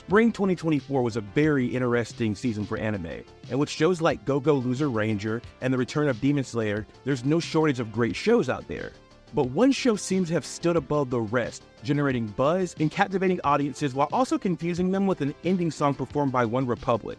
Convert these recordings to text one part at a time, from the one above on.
Spring 2024 was a very interesting season for anime, and with shows like Go-Go Loser Ranger and the return of Demon Slayer, there's no shortage of great shows out there. But one show seems to have stood above the rest, generating buzz and captivating audiences while also confusing them with an ending song performed by One Republic.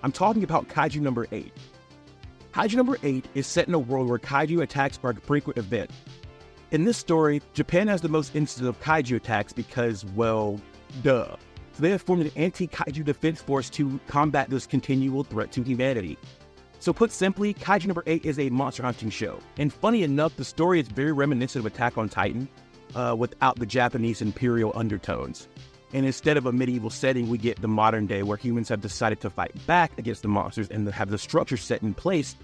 I'm talking about Kaiju No.8. Kaiju No.8 is set in a world where kaiju attacks are a frequent event. In this story, Japan has the most instances of kaiju attacks because, well, duh. So they have formed an anti-kaiju defense force to combat this continual threat to humanity. So put simply, Kaiju No.8 is a monster hunting show. And funny enough, the story is very reminiscent of Attack on Titan, without the Japanese imperial undertones. And instead of a medieval setting, we get the modern day where humans have decided to fight back against the monsters and have the structure set in place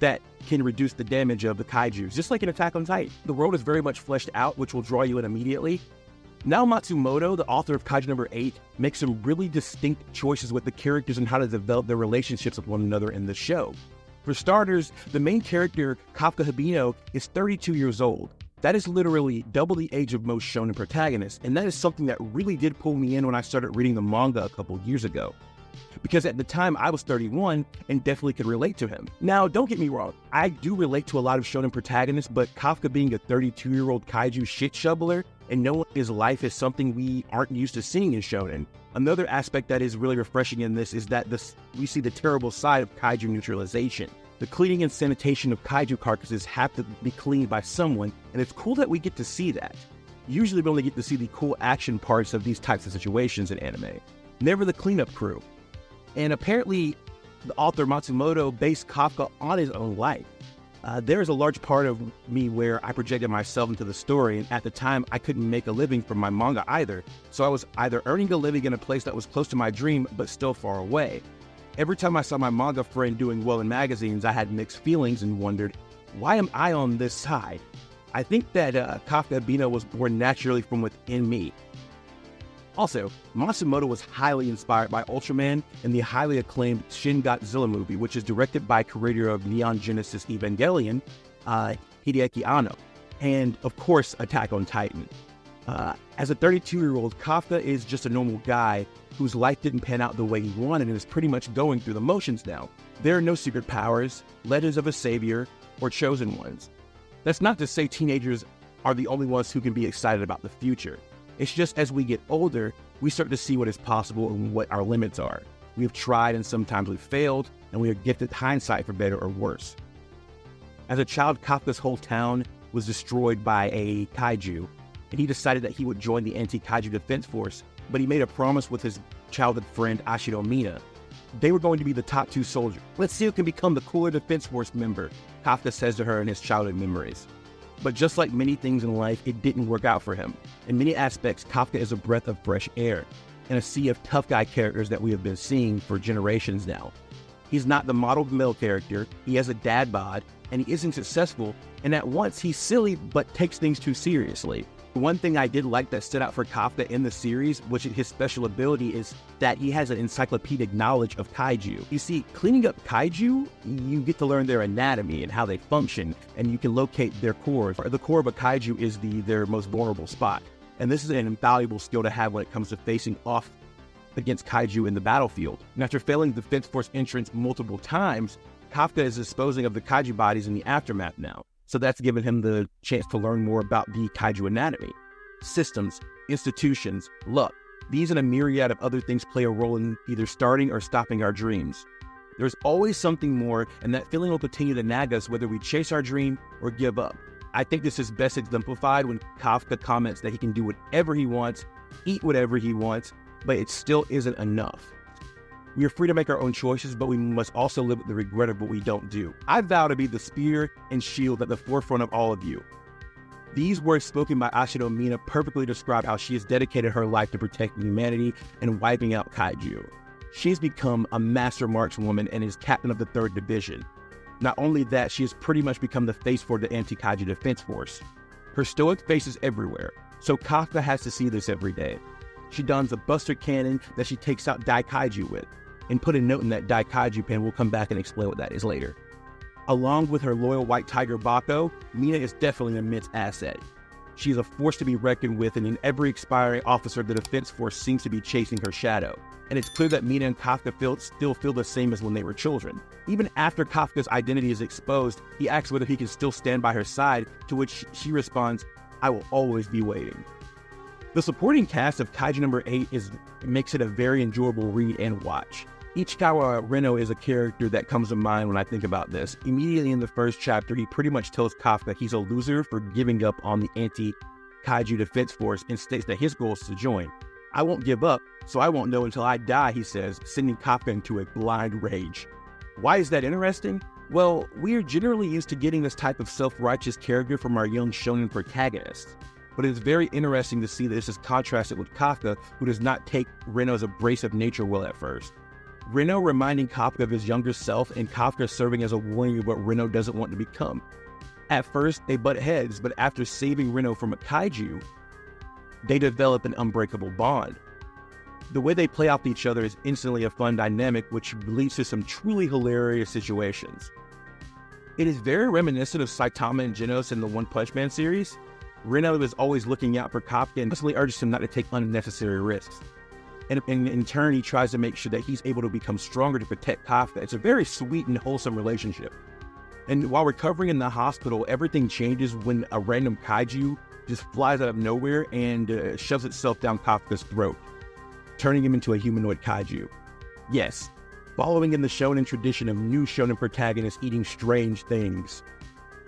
that can reduce the damage of the kaijus, just like in Attack on Titan. The world is very much fleshed out, which will draw you in immediately. Now Matsumoto, the author of Kaiju No.8, makes some really distinct choices with the characters and how to develop their relationships with one another in the show. For starters, the main character, Kafka Hibino, is 32 years old. That is literally double the age of most shonen protagonists, and that is something that really did pull me in when I started reading the manga a couple years ago. Because at the time I was 31 and definitely could relate to him. Now, don't get me wrong, I do relate to a lot of shonen protagonists, but Kafka being a 32-year-old kaiju shit shoveler and knowing his life is something we aren't used to seeing in shonen. Another aspect that is really refreshing in this is that we see the terrible side of kaiju neutralization. The cleaning and sanitation of kaiju carcasses have to be cleaned by someone, and it's cool that we get to see that. Usually we only get to see the cool action parts of these types of situations in anime, never the cleanup crew. And apparently, the author Matsumoto based Kafka on his own life. There is a large part of me where I projected myself into the story, and at the time, I couldn't make a living from my manga either. So I was either earning a living in a place that was close to my dream, but still far away. Every time I saw my manga friend doing well in magazines, I had mixed feelings and wondered, why am I on this side? I think that Kafka Hibino was born naturally from within me. Also, Matsumoto was highly inspired by Ultraman and the highly acclaimed Shin Godzilla movie, which is directed by creator of Neon Genesis Evangelion, Hideaki Anno, and of course, Attack on Titan. As a 32-year-old, Kafka is just a normal guy whose life didn't pan out the way he wanted and is pretty much going through the motions now. There are no secret powers, legends of a savior, or chosen ones. That's not to say teenagers are the only ones who can be excited about the future. It's just as we get older, we start to see what is possible and what our limits are. We have tried and sometimes we've failed, and we are gifted hindsight for better or worse. As a child, Kafka's whole town was destroyed by a kaiju, and he decided that he would join the anti-kaiju defense force, but he made a promise with his childhood friend Ashiro Mina. They were going to be the top two soldiers. Let's see who can become the cooler defense force member, Kafka says to her in his childhood memories. But just like many things in life, it didn't work out for him. In many aspects, Kafka is a breath of fresh air in a sea of tough guy characters that we have been seeing for generations now. He's not the modeled male character, he has a dad bod, and he isn't successful, and at once he's silly but takes things too seriously. One thing I did like that stood out for Kafka in the series, which his special ability is that he has an encyclopedic knowledge of kaiju. You see, cleaning up kaiju, you get to learn their anatomy and how they function, and you can locate their cores. The core of a kaiju is their most vulnerable spot. And this is an invaluable skill to have when it comes to facing off against kaiju in the battlefield. And after failing the Defense Force entrance multiple times, Kafka is disposing of the kaiju bodies in the aftermath now. So that's given him the chance to learn more about the kaiju anatomy. Systems, institutions, luck. These and a myriad of other things play a role in either starting or stopping our dreams. There's always something more, and that feeling will continue to nag us whether we chase our dream or give up. I think this is best exemplified when Kafka comments that he can do whatever he wants, eat whatever he wants, but it still isn't enough. We are free to make our own choices, but we must also live with the regret of what we don't do. I vow to be the spear and shield at the forefront of all of you. These words spoken by Ashiro Mina perfectly describe how she has dedicated her life to protecting humanity and wiping out kaiju. She has become a master markswoman and is captain of the 3rd Division. Not only that, she has pretty much become the face for the anti-kaiju defense force. Her stoic face is everywhere, so Kafka has to see this every day. She dons a buster cannon that she takes out Daikaiju with, and put a note in that Daikaiju pen. We'll come back and explain what that is later. Along with her loyal white tiger Bako, Mina is definitely an immense asset. She is a force to be reckoned with, and in every expiring officer of the Defense Force seems to be chasing her shadow. And it's clear that Mina and Kafka still feel the same as when they were children. Even after Kafka's identity is exposed, he asks whether he can still stand by her side, to which she responds, "I will always be waiting." The supporting cast of Kaiju No. 8 makes it a very enjoyable read and watch. Ichikawa Reno is a character that comes to mind when I think about this. Immediately in the first chapter, he pretty much tells Kafka he's a loser for giving up on the anti-Kaiju Defense Force and states that his goal is to join. "I won't give up, so I won't know until I die," he says, sending Kafka into a blind rage. Why is that interesting? Well, we are generally used to getting this type of self-righteous character from our young shonen protagonists. But it's very interesting to see that this is contrasted with Kafka, who does not take Reno's abrasive nature well at first. Reno reminding Kafka of his younger self, and Kafka serving as a warning of what Reno doesn't want to become. At first, they butt heads, but after saving Reno from a kaiju, they develop an unbreakable bond. The way they play off each other is instantly a fun dynamic, which leads to some truly hilarious situations. It is very reminiscent of Saitama and Genos in the One Punch Man series. Reno is always looking out for Kafka and constantly urges him not to take unnecessary risks. And in turn, he tries to make sure that he's able to become stronger to protect Kafka. It's a very sweet and wholesome relationship. And while recovering in the hospital, everything changes when a random kaiju just flies out of nowhere and shoves itself down Kafka's throat, turning him into a humanoid kaiju. Yes, following in the shonen tradition of new shonen protagonists eating strange things.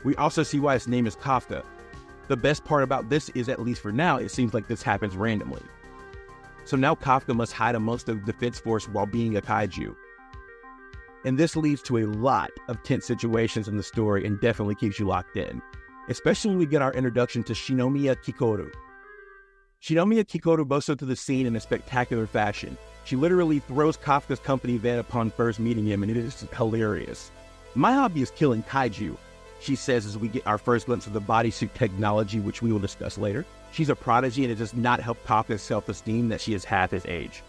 We also see why his name is Kafka. The best part about this is, at least for now, it seems like this happens randomly. So now Kafka must hide amongst the Defense Force while being a kaiju. And this leads to a lot of tense situations in the story and definitely keeps you locked in. Especially when we get our introduction to Shinomiya Kikoru. Shinomiya Kikoru busts onto the scene in a spectacular fashion. She literally throws Kafka's company van upon first meeting him, and it is hilarious. "My hobby is killing kaiju," she says as we get our first glimpse of the bodysuit technology, which we will discuss later. She's a prodigy, and it does not help Kafka's self-esteem that she is half his age.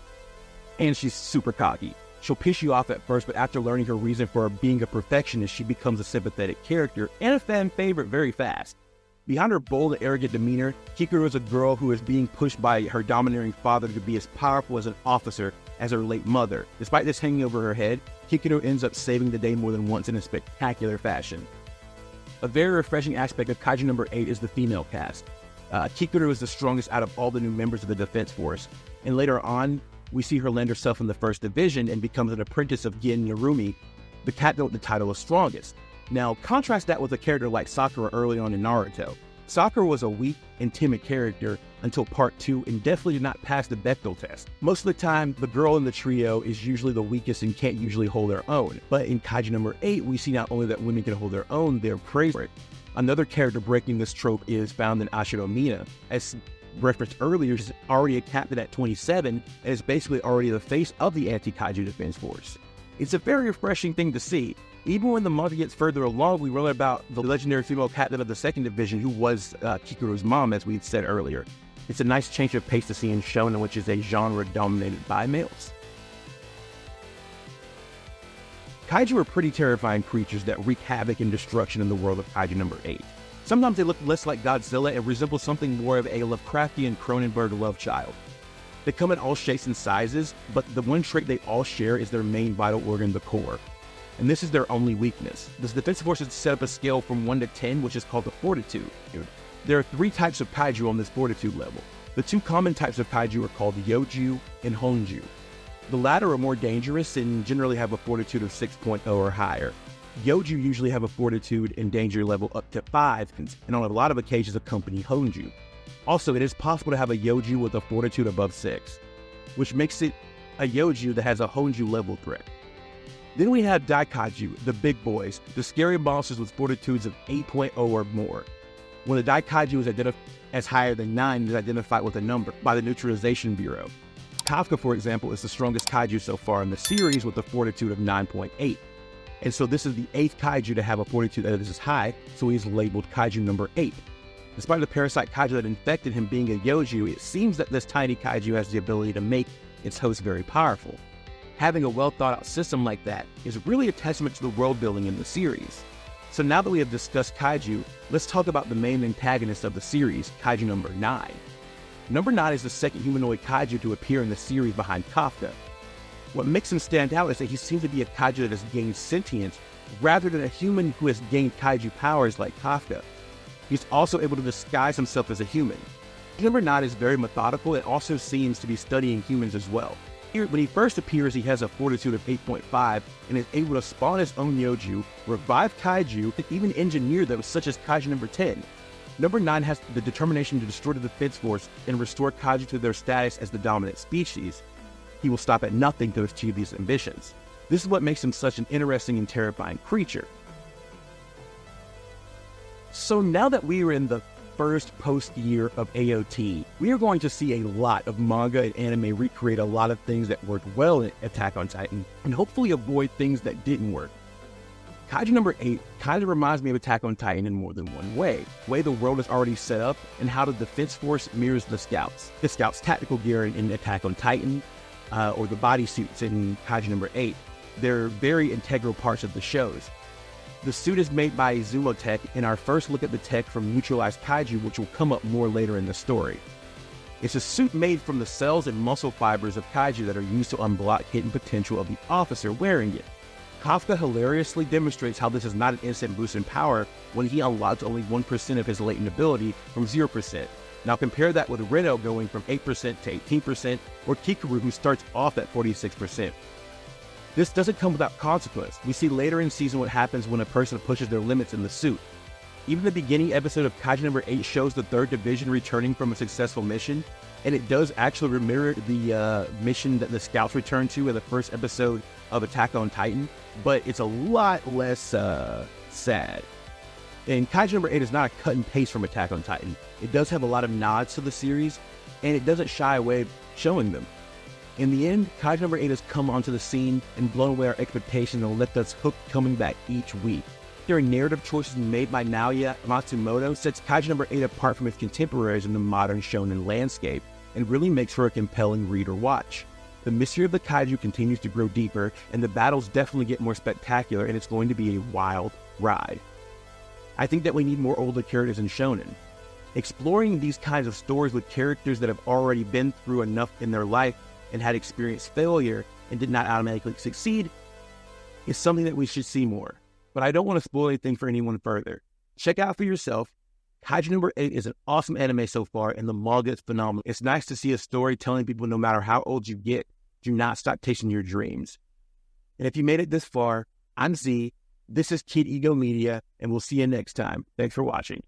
And she's super cocky. She'll piss you off at first, but after learning her reason for being a perfectionist, she becomes a sympathetic character and a fan favorite very fast. Behind her bold and arrogant demeanor, Kikoru is a girl who is being pushed by her domineering father to be as powerful as an officer as her late mother. Despite this hanging over her head, Kikoru ends up saving the day more than once in a spectacular fashion. A very refreshing aspect of Kaiju No. 8 is the female cast. Kikoru is the strongest out of all the new members of the Defense Force, and later on, we see her land herself in the First Division and becomes an apprentice of Gin Narumi, the captain with the title of Strongest. Now, contrast that with a character like Sakura early on in Naruto. Sakura was a weak and timid character until Part 2 and definitely did not pass the Bechdel test. Most of the time, the girl in the trio is usually the weakest and can't usually hold their own. But in Kaiju No. 8, we see not only that women can hold their own, they're praised for it. Another character breaking this trope is found in Ashiro Mina. As referenced earlier, she's already a captain at 27 and is basically already the face of the anti-Kaiju Defense Force. It's a very refreshing thing to see. Even when the manga gets further along, we learn about the legendary female captain of the Second Division, who was Kikoru's mom, as we said earlier. It's a nice change of pace to see in shonen, which is a genre dominated by males. Kaiju are pretty terrifying creatures that wreak havoc and destruction in the world of Kaiju No. 8. Sometimes they look less like Godzilla and resemble something more of a Lovecraftian Cronenberg love child. They come in all shapes and sizes, but the one trait they all share is their main vital organ, the core. And this is their only weakness. The Defense Force has set up a scale from 1 to 10, which is called the Fortitude. There are 3 types of kaiju on this Fortitude level. The 2 common types of kaiju are called Yoju and Honju. The latter are more dangerous and generally have a Fortitude of 6.0 or higher. Yoju usually have a Fortitude and danger level up to 5, and on a lot of occasions accompany Honju. Also, it is possible to have a Yoju with a Fortitude above 6, which makes it a Yoju that has a Honju level threat. Then we have Daikaiju, the big boys, the scary monsters with Fortitudes of 8.0 or more. When the Daikaiju is identified as higher than 9, it is identified with a number by the Neutralization Bureau. Kafka, for example, is the strongest kaiju so far in the series with a Fortitude of 9.8. And so this is the 8th kaiju to have a Fortitude that is as high, so he's labeled Kaiju No. 8. Despite the parasite kaiju that infected him being a Yoju, it seems that this tiny kaiju has the ability to make its host very powerful. Having a well-thought-out system like that is really a testament to the world building in the series. So now that we have discussed Kaiju, let's talk about the main antagonist of the series, Kaiju number 9. Number 9 is the second humanoid Kaiju to appear in the series behind Kafka. What makes him stand out is that he seems to be a Kaiju that has gained sentience, rather than a human who has gained Kaiju powers like Kafka. He's also able to disguise himself as a human. Number 9 is very methodical and also seems to be studying humans as well. Here, when he first appears, he has a fortitude of 8.5 and is able to spawn his own Yoju, revive Kaiju, and even engineer those such as Kaiju number 10. Number 9 has the determination to destroy the defense force and restore Kaiju to their status as the dominant species. He will stop at nothing to achieve these ambitions. This is what makes him such an interesting and terrifying creature. So now that we are in the first post-year of AOT, we are going to see a lot of manga and anime recreate a lot of things that worked well in Attack on Titan, and hopefully avoid things that didn't work. Kaiju number 8 kind of reminds me of Attack on Titan in more than one way. The way the world is already set up, and how the defense force mirrors the scouts. The scouts' tactical gear in Attack on Titan, or the bodysuits in Kaiju number 8. They're very integral parts of the shows. The suit is made by Izumo Tech in our first look at the tech from Neutralized Kaiju, which will come up more later in the story. It's a suit made from the cells and muscle fibers of Kaiju that are used to unblock hidden potential of the officer wearing it. Kafka hilariously demonstrates how this is not an instant boost in power when he unlocks only 1% of his latent ability from 0%. Now compare that with Reno going from 8% to 18%, or Kikoru who starts off at 46%. This doesn't come without consequence. We see later in season what happens when a person pushes their limits in the suit. Even the beginning episode of Kaiju number 8 shows the 3rd Division returning from a successful mission, and it does actually mirror the mission that the scouts returned to in the first episode of Attack on Titan, but it's a lot less sad. And Kaiju number 8 is not a cut and paste from Attack on Titan. It does have a lot of nods to the series, and it doesn't shy away showing them. In the end, Kaiju number 8 has come onto the scene and blown away our expectations and left us hooked coming back each week. There are narrative choices made by Naoya Matsumoto sets Kaiju number 8 apart from its contemporaries in the modern shonen landscape, and really makes for a compelling read or watch. The mystery of the Kaiju continues to grow deeper, and the battles definitely get more spectacular, and it's going to be a wild ride. I think that we need more older characters in shonen. Exploring these kinds of stories with characters that have already been through enough in their life and had experienced failure and did not automatically succeed is something that we should see more. But I don't want to spoil anything for anyone further. Check out for yourself. Kaiju number 8 is an awesome anime so far, and the manga is phenomenal. It's nice to see a story telling people no matter how old you get, do not stop chasing your dreams. And if you made it this far, I'm Z, this is Kid Ego Media, and we'll see you next time. Thanks for watching.